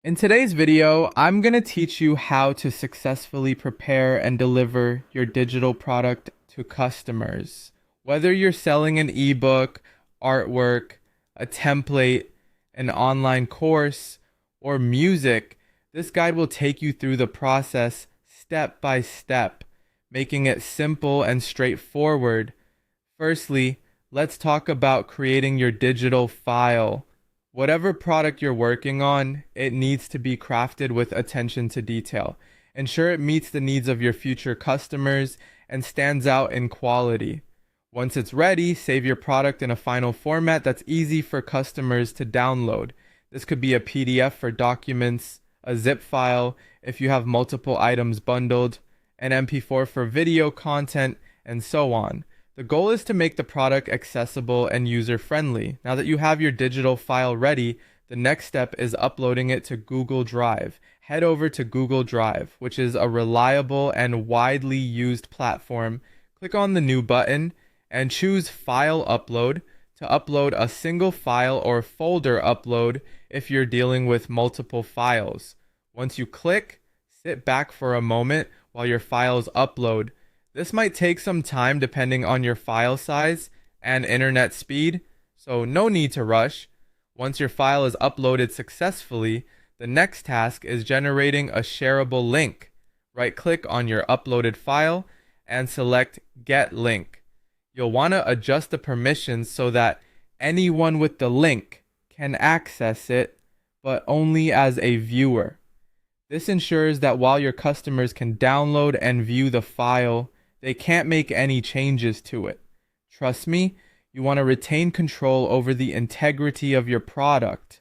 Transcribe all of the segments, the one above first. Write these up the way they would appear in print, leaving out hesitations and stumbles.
In today's video, I'm going to teach you how to successfully prepare and deliver your digital product to customers. Whether you're selling an ebook, artwork, a template, an online course, or music, this guide will take you through the process step by step, making it simple and straightforward. Firstly, let's talk about creating your digital file. Whatever product you're working on, it needs to be crafted with attention to detail. Ensure it meets the needs of your future customers and stands out in quality. Once it's ready, save your product in a final format that's easy for customers to download. This could be a PDF for documents, a zip file if you have multiple items bundled, an MP4 for video content, and so on. The goal is to make the product accessible and user-friendly. Now that you have your digital file ready, the next step is uploading it to Google Drive. Head over to Google Drive, which is a reliable and widely used platform. Click on the New button and choose File Upload to upload a single file or folder upload if you're dealing with multiple files. Once you click, sit back for a moment while your files upload. This might take some time depending on your file size and internet speed, so no need to rush. Once your file is uploaded successfully, the next task is generating a shareable link. Right-click on your uploaded file and select Get Link. You'll want to adjust the permissions so that anyone with the link can access it, but only as a viewer. This ensures that while your customers can download and view the file, they can't make any changes to it. Trust me, you want to retain control over the integrity of your product.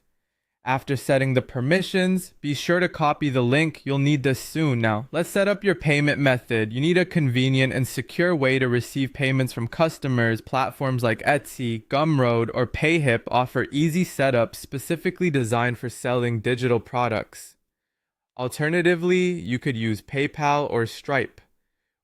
After setting the permissions, be sure to copy the link. You'll need this soon. Now, let's set up your payment method. You need a convenient and secure way to receive payments from customers. Platforms like Etsy, Gumroad, or Payhip offer easy setups specifically designed for selling digital products. Alternatively, you could use PayPal or Stripe.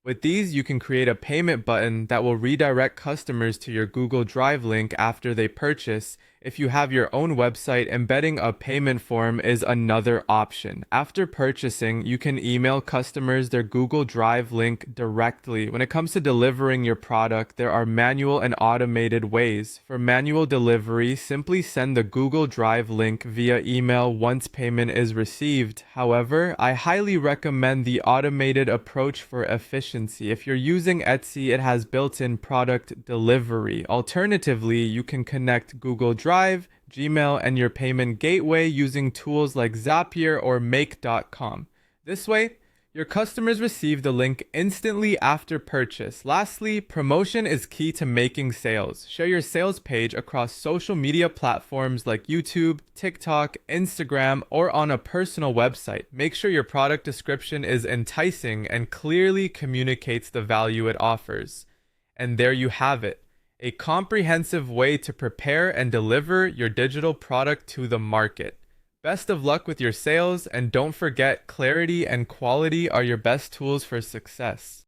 With these, you can create a payment button that will redirect customers to your Google Drive link after they purchase. If you have your own website, embedding a payment form is another option. After purchasing, you can email customers their Google Drive link directly. When it comes to delivering your product, there are manual and automated ways. For manual delivery, simply send the Google Drive link via email once payment is received. However, I highly recommend the automated approach for efficiency. If you're using Etsy, it has built-in product delivery. Alternatively, you can connect Google Drive, Gmail, and your payment gateway using tools like Zapier or Make.com. This way, your customers receive the link instantly after purchase. Lastly, promotion is key to making sales. Share your sales page across social media platforms like YouTube, TikTok, Instagram, or on a personal website. Make sure your product description is enticing and clearly communicates the value it offers. And there you have it. A comprehensive way to prepare and deliver your digital product to the market. Best of luck with your sales, and don't forget, clarity and quality are your best tools for success.